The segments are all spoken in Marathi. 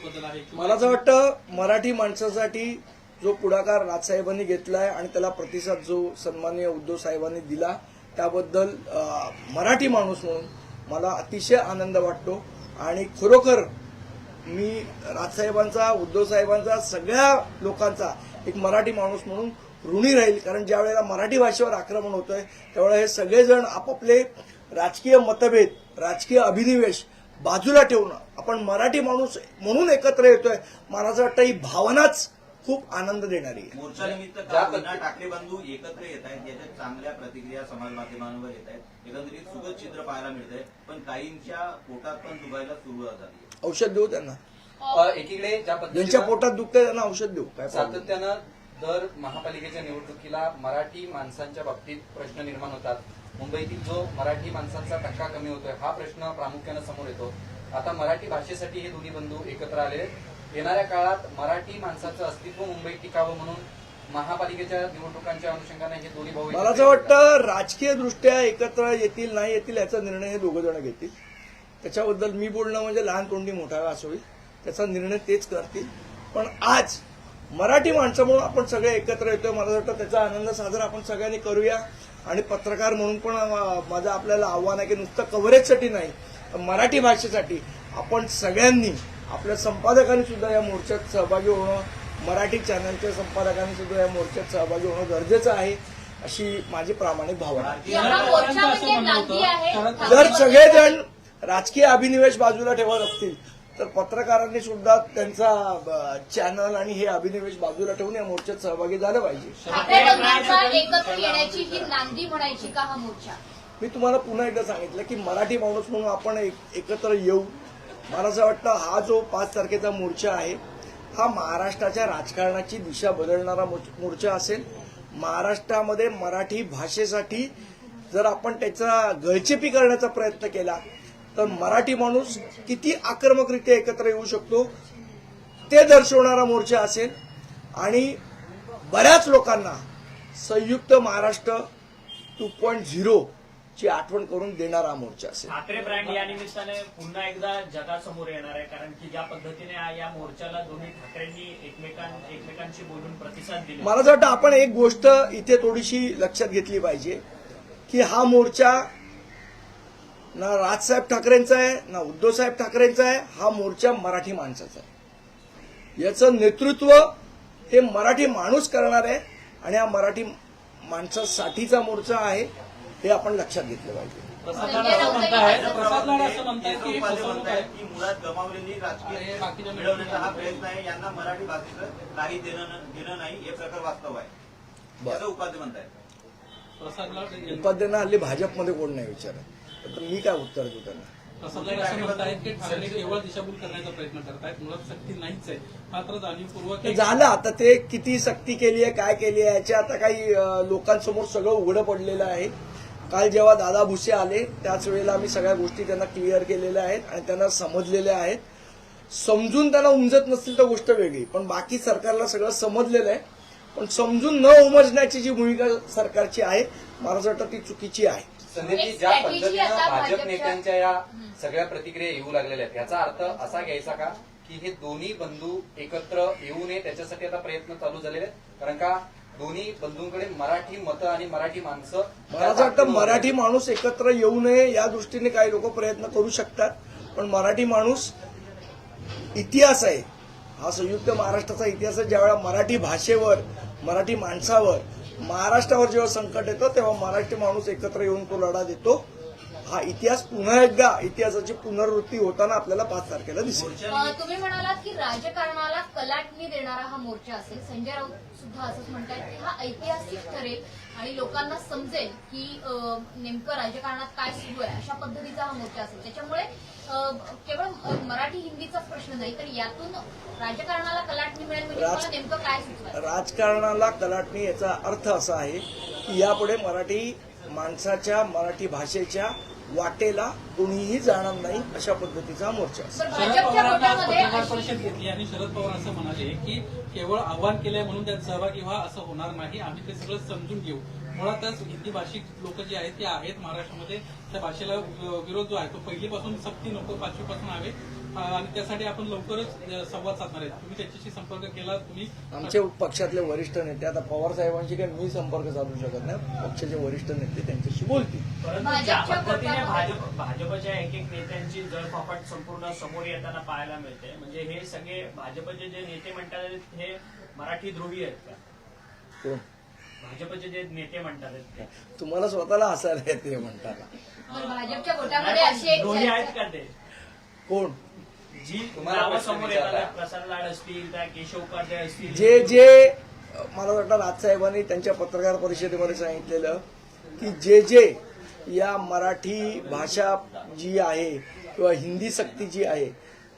बदल आहे? मला असं वाटतं मराठी माणसासाठी जो पुढाकार राजसाहेबांनी घेतलाय आणि त्याला प्रतिसाद जो सन्माननीय उद्धव साहेबांनी दिला त्याबद्दल मराठी माणूस म्हणून मला अतिशय आनंद वाटतो आणि खरोखर मी राजसाहेबांचा उद्धव साहेबांचा सगळ्या लोकांचा एक मराठी माणूस म्हणून ऋणी राहील. कारण ज्या वेळेला मराठी भाषेवर आक्रमण होतंय त्यावेळेला हे सगळेजण आपापले राजकीय मतभेद राजकीय अभिनिवेश बाजूला ठेवून आपण मराठी माणूस म्हणून एकत्र येतोय. मला असं वाटतं ही भावनाच खूप आनंद देणारी आहे. मोर्चानिमित्त ठाकरे बंधू एकत्र येत आहेत याच्यात चांगल्या प्रतिक्रिया समाज माध्यमांवर येत आहेत. एकंदरीत सुखद चित्र पाहायला मिळतंय पण काहींच्या पोटात पण दुखायला सुरुवात झाली. औषध देऊ त्यांना एकीकडे ज्या ज्यांच्या पद्धतीने पोटात दुखतंय त्यांना औषध देऊ. काय सातत्यानं दर महापालिकेच्या निवडणुकीला मराठी माणसांच्या बाबतीत प्रश्न निर्माण होतात. मुंबईतील जो मराठी माणसांचा टक्का कमी होतोय हा प्रश्न प्रामुख्यानं समोर येतो. आता मराठी भाषेसाठी हे दोन्ही बंधू एकत्र आले. येणाऱ्या काळात मराठी माणसाचं अस्तित्व मुंबईत टिकावं म्हणून महापालिकेच्या निवडणुकांच्या अनुषंगाने हे दोन्ही भाऊ मला असं वाटतं राजकीय दृष्ट्या एकत्र येतील नाही येतील याचा निर्णय हे दोघं जण घेतील. त्याच्याबद्दल मी बोलणं म्हणजे लहान तोंडी मोठा असं होईल. त्याचा निर्णय तेच करतील. पण आज मराठी माणसं म्हणून आपण सगळे एकत्र येतोय. मला वाटतं त्याचा आनंद साजरा आपण सगळ्यांनी करूया. आणि पत्रकार म्हणून पण माझं आपल्याला आव्हान आहे की नुसतं कव्हरेजसाठी नाही तर मराठी भाषेसाठी आपण सगळ्यांनी आपल्या संपादकांनी सुद्धा या मोर्चात सहभागी होणं मराठी चॅनलच्या संपादकांनी सुद्धा या मोर्चात सहभागी होणं गरजेचं आहे अशी माझी प्रामाणिक भावना आहे. जर सगळेजण राजकीय अभिनिवेश बाजूला ठेवत असतील तर पत्रकारांनी सुद्धा त्यांचा चॅनल आणि हे अभिनिवेश बाजूला ठेवून या मोर्चात सहभागी झालं पाहिजे. एकत्र येण्याची ही नांदी म्हणायची का हा मोर्चा? मी तुम्हाला पुन्हा एकदा सांगितलं की मराठी माणूस म्हणून आपण एकत्र येऊ. मला असं वाटतं हा जो 5 तारखेचा मोर्चा आहे हा महाराष्ट्राच्या राजकारणाची दिशा बदलणारा मोर्चा असेल. महाराष्ट्रामध्ये मराठी भाषेसाठी जर आपण त्याचा गळचेपी करण्याचा प्रयत्न केला तर मराठी माणूस किती आक्रमकरित्या एकत्र येऊ शकतो ते दर्शवणारा मोर्चा असेल. आणि बऱ्याच लोकांना संयुक्त महाराष्ट्र 2.0 ची आठवण करून देणारा मोर्चा असेल. ठाकरे ब्रँड या निमित्ताने पुन्हा एकदा जगासमोर येणार आहे कारण की ज्या पद्धतीने या मोर्चाला दोन्ही ठाकरेंनी एकमेकांशी बोलून प्रतिसाद दिला. मला असं वाटतं आपण एक गोष्ट इथे थोडीशी लक्षात घेतली पाहिजे की हा मोर्चा ना राजसाहेब ठाकरेंचा आहे ना उद्धवसाहेब ठाकरेंचा आहे. हा मोर्चा मराठी माणसाचा आहे. याचं नेतृत्व हे मराठी माणूस करणार आहे आणि हा मराठी माणसासाठीचा मोर्चा आहे हे आपण लक्षात घेतलं पाहिजे. प्रसाद लाड असं म्हणतायत की मुळात गमावलेली राजकीय मिळवण्याचा हा प्रयत्न आहे. यांना मराठी भाषेचं काही देणं नाही हे प्रकार वास्तव आहे असं उपाध्ये म्हणतायत. प्रसाद लाड उपाध्यांना हल्ली भाजपमध्ये कोण नाही विचारत तर मी काय उत्तर देऊ त्यांना. प्रसाद लाड असं म्हणतायत की ठाकरे केवळ दिशाभूल करण्याचा प्रयत्न करतायत. मुळात सक्ती नाहीच आहे मात्र जाणीवपूर्वक झालं. आता ते किती सक्ती केली आहे काय केली आहे याच्या आता काही लोकांसमोर सगळं उघडं पडलेलं आहे. काल जेव्हा दादा भुसे आले त्याच वेळेला आम्ही सगळ्या गोष्टी त्यांना क्लिअर केलेल्या आहेत आणि त्यांना समजलेल्या आहेत. समजून त्यांना उमजत नसतील तर गोष्ट वेगळी पण बाकी सरकारला सगळं समजलेलं आहे. पण समजून न उमजण्याची जी भूमिका सरकारची आहे मला असं वाटतं ती चुकीची आहे. संदीपजी ज्या पद्धतीनं भाजप नेत्यांच्या या सगळ्या प्रतिक्रिया येऊ लागलेल्या आहेत याचा अर्थ असा घ्यायचा का की हे दोन्ही बंधू एकत्र येऊ नये त्याच्यासाठी आता प्रयत्न चालू झालेले आहेत? कारण का दोन्ही बंधूंकडे मराठी मतं आणि मराठी माणसं मला असं वाटतं मराठी माणूस एकत्र येऊ नये या दृष्टीने काही लोक प्रयत्न करू शकतात. पण मराठी माणूस इतिहास आहे हा संयुक्त महाराष्ट्राचा इतिहास आहे. ज्यावेळेला मराठी भाषेवर मराठी माणसावर महाराष्ट्रावर जेव्हा संकट येतं तेव्हा मराठी माणूस एकत्र येऊन तो लढा देतो. हा इतिहास पुन्हा एकदा इतिहासाची पुनरावृत्ती होताना आपल्याला 5 तारखेला दिसेल. तुम्ही म्हणालात की राजकारणाला कलाटणी देणारा हा मोर्चा असेल. संजय राऊत सुद्धा असंच म्हणतात की हा ऐतिहासिक ठरेल आणि लोकांना समजेल की नेमकं राजकारणात काय सुरू आहे अशा पद्धतीचा हा मोर्चा असेल. त्याच्यामुळे केवळ मराठी हिंदीचाच प्रश्न नाही तर यातून राजकारणाला कलाटणी मिळेल म्हणजे तुम्हाला नेमकं काय सुचवाल? राजकारणाला कलाटणी याचा अर्थ असा आहे की यापुढे मराठी माणसाच्या मराठी भाषेच्या वाटेला कोणीही जाणार नाही अशा पद्धतीचा मोर्चा असेल. शरद पवारांना पत्रकार परिषद घेतली आणि शरद पवार असं म्हणाले की केवळ आव्हान केलंय म्हणून त्यात सहभागी व्हा असं होणार नाही. आम्ही ते सगळं समजून घेऊ. मुळातच हिंदी भाषिक लोक जे आहेत ते आहेत महाराष्ट्रामध्ये त्या भाषेला विरोध जो आहे तो पहिलीपासून सक्ती नको 5वी पासून हवे आणि त्यासाठी आपण लवकरच संवाद साधणार आहे. तुम्ही त्याच्याशी संपर्क केला? तुम्ही आमचे पक्षातले वरिष्ठ नेते, आता पवार साहेबांशी काही मी संपर्क साधू शकत नाही, पक्षाचे वरिष्ठ नेते त्यांच्याशी बोलतील. परंतु ज्या पद्धतीने भाजपच्या एक एक नेत्यांची जळफाफाट संपूर्ण समोर येताना पाहायला मिळते, म्हणजे हे सगळे भाजपचे जे नेते म्हणतात हे मराठी द्रोही आहेत का? कोण? भाजपचे जे नेते म्हणतात ते तुम्हाला स्वतःला हसायला येते म्हणताना. पण भाजपच्या गोटामध्ये अशी एक द्रोही आहेत चर्चा- का ते? कोण? जी तुम्हाला नावं प्रश्न समोर विचारला. येतात, प्रसाद लाड असतील, त्या केशव उपाध्याय असतील, जे मला वाटतं राजसाहेबांनी त्यांच्या पत्रकार परिषदेमध्ये सांगितलेलं की जे या मराठी भाषा जी आहे किंवा हिंदी सक्ती जी आहे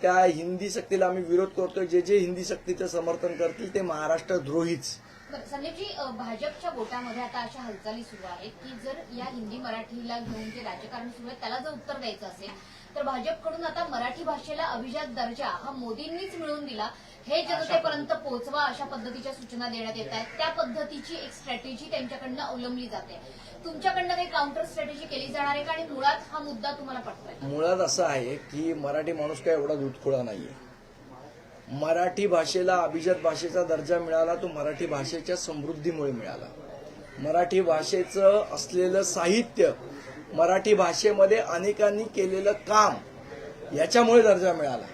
त्या हिंदी सक्तीला आम्ही विरोध करतोय, जे हिंदी सक्तीचं समर्थन करतील ते महाराष्ट्र द्रोहीच. बरं, संदीपजी, भाजपच्या गोटामध्ये आता अशा हालचाली सुरू आहेत की जर या हिंदी मराठीला घेऊन जे राजकारण सुरू आहे त्याला जर उत्तर द्यायचं असेल तर भाजपकडून आता मराठी भाषेला अभिजात दर्जा हा मोदींनीच मिळवून दिला, हे जनतेपर्यंत पोहोचवा अशा पद्धतीच्या सूचना देण्यात येत आहेत. त्या पद्धतीची एक स्ट्रॅटेजी त्यांच्याकडनं अवलंबली जाते. तुमच्याकडनं काही काउंटर स्ट्रॅटेजी केली जाणार आहे का? आणि मुळात हा मुद्दा तुम्हाला पटतोय? मुळात असं आहे की मराठी माणूस काय एवढा दूधखोळा नाहीये. मराठी भाषेला अभिजात भाषेचा दर्जा मिळाला तो मराठी भाषेच्या समृद्धीमुळे मिळाला. मराठी भाषेचं असलेलं साहित्य, मराठी भाषेमध्ये अनेकांनी केलेलं काम याच्यामुळे दर्जा मिळाला.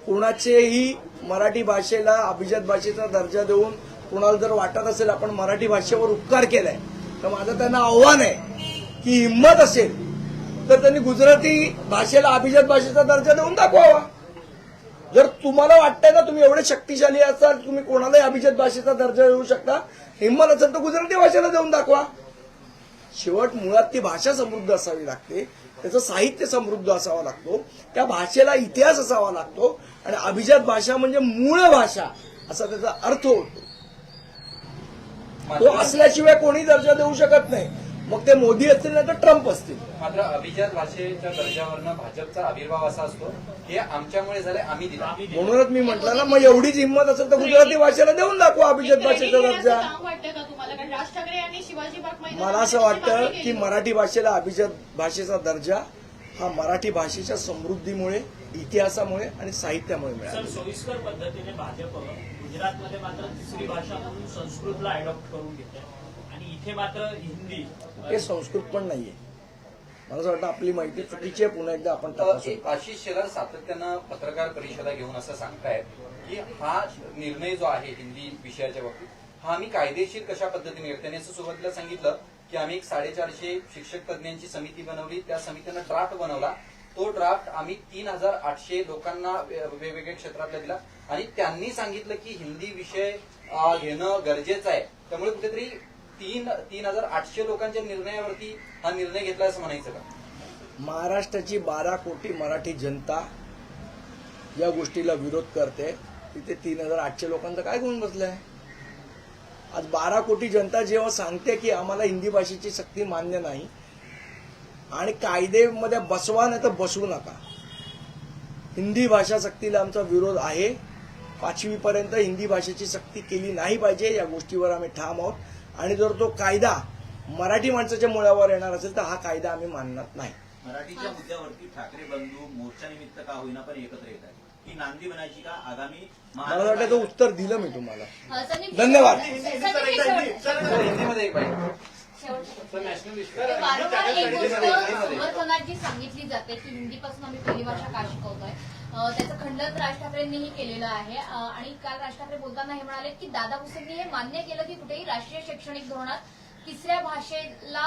कोणाचेही मराठी भाषेला अभिजात भाषेचा दर्जा देऊन कोणाला जर वाटत असेल आपण मराठी भाषेवर उपकार केलाय तर माझं त्यांना आव्हान आहे की हिंमत असेल तर त्यांनी गुजराती भाषेला अभिजात भाषेचा दर्जा देऊन दाखवावा. जर तुम्हाला वाटतंय ना तुम्ही एवढे शक्तिशाली असाल, तुम्ही कोणालाही अभिजात भाषेचा दर्जा देऊ शकता, हिंमत असेल तर गुजराती भाषेला देऊन दाखवा. शेवट मुळात ती भाषा समृद्ध असावी लागते, त्याचं साहित्य समृद्ध असावा लागतो, त्या भाषेला इतिहास असावा लागतो आणि अभिजात भाषा म्हणजे मूळ भाषा असा त्याचा अर्थ होतो. तो असल्याशिवाय कोणी दर्जा देऊ शकत नाही. मग ते मोदी असतील नाही तर ट्रम्प असतील. मात्र अभिजात भाषेच्या दर्जावरनं भाजपचा आविर्भाव असा असतो की आमच्यामुळे झाले, आम्ही दिला. म्हणूनच मी म्हटलं ना, मग एवढीच हिंमत असेल तर गुजराती भाषेला देऊन दाखवा अभिजात भाषेचा दर्जा. वाटतं का तुम्हाला? कारण राज ठाकरे यांनी शिवाजी पार्क मैदानात मला असं वाटतं की मराठी भाषेला अभिजात भाषेचा दर्जा हा मराठी भाषेच्या समृद्धीमुळे, इतिहासामुळे आणि साहित्यामुळे मिळाला. सर, सोयीस्कर पद्धतीने भाजप गुजरातमध्ये मात्र तिसरी भाषा म्हणून संस्कृतला अडॉप्ट करून घेते आणि इथे मात्र हिंदी. हे संस्कृत पण नाहीये. मला असं वाटतं आपली माहिती चुकीची आहे. पुन्हा एकदा आपण तपासू. आशिष शेलार सातत्यानं पत्रकार परिषदा घेऊन असं सांगतायत की हा निर्णय जो आहे हिंदी विषयाच्या बाबतीत हा आम्ही कायदेशीर कशा पद्धतीने घेतो. त्यांनी असं सुरुवातीला सांगितलं की आम्ही एक 450 शिक्षक तज्ज्ञांची समिती बनवली, त्या समितीनं ड्राफ्ट बनवला, तो ड्राफ्ट आम्ही 3800 लोकांना वेगवेगळ्या क्षेत्रातला दिला आणि त्यांनी सांगितलं की हिंदी विषय घेणं गरजेचं आहे. त्यामुळे कुठेतरी 3800 लोकांच्या निर्णयावरती हा निर्णय घेतला असं म्हणायचं का? महाराष्ट्राची 12 कोटी मराठी जनता या गोष्टीला विरोध करते. तिथे 3800 लोकांचं काय गुण बसलंय? आज 12 कोटी जनता जेव्हा सांगते की आम्हाला हिंदी भाषेची सक्ती मान्य नाही आणि कायद्यामध्ये बसवा नाही तर बसवू नका, हिंदी भाषा सक्तीला आमचा विरोध आहे. 5वी पर्यंत हिंदी भाषेची सक्ती केली नाही पाहिजे या गोष्टीवर आम्ही ठाम आहोत. आणि जर तो कायदा मराठी माणसाच्या मुळावर येणार असेल तर हा कायदा आम्ही मानणार नाही. मराठीच्या मुद्द्यावरती ठाकरे बंधू मोर्चानिमित्त का होईना पण एकत्र येत आहेत. ही नांदी बनायची का आगामी मला वाटतं तो उत्तर दिलं मी तुम्हाला. संदीप, धन्यवाद. हिंदीमध्ये एक पाहिजे. वारंवार एक गोष्ट समर्थनात जी सांगितली जाते की हिंदीपासून आम्ही पहिली भाषा का शिकवतोय, त्याचं खंडन राज ठाकरेंनीही केलेलं आहे. आणि काल राज ठाकरे बोलताना हे म्हणाले की दादा भुसेंनी हे मान्य केलं की कुठेही राष्ट्रीय शैक्षणिक धोरणात तिसऱ्या भाषेला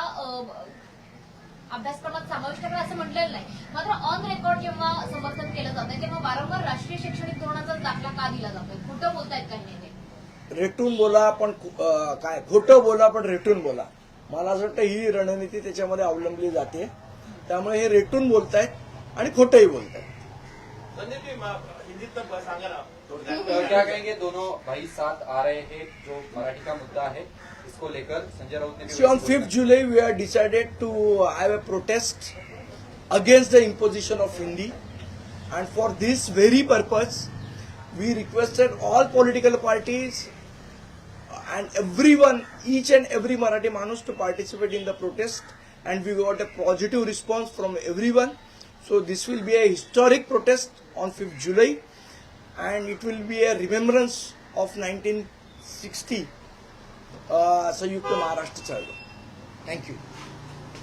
अभ्यासक्रमात समाविष्ट करा असं म्हटलेलं नाही. मात्र ऑन रेकॉर्ड जेव्हा समर्थन केलं जातंय तेव्हा वारंवार राष्ट्रीय शैक्षणिक धोरणाचा दाखला का दिला जातोय? खोटं बोलतायत काही नेते. रेटून बोला पण काय खोटं बोला पण रेटून बोला. मला असं वाटतं ही रणनीती त्याच्यामध्ये अवलंबली जाते. त्यामुळे हे रेटून बोलतायत आणि खोटंही बोलतायत. क्या कहेंगे दोनों भाई साथ आ रहे हैं, जो मराठी का मुद्दा है इसको लेकर संजय राउत ने See, on 5th July, we have decided to have a protest against the imposition of Hindi, and for this very purpose, we requested all political parties and everyone, each and every Marathi Manus to participate in the protest, and we got a positive response from everyone. So this will be a historic protest on 5th July, and it will be a remembrance of 1960 संयुक्त महाराष्ट्र चळवळ. थँक्यू.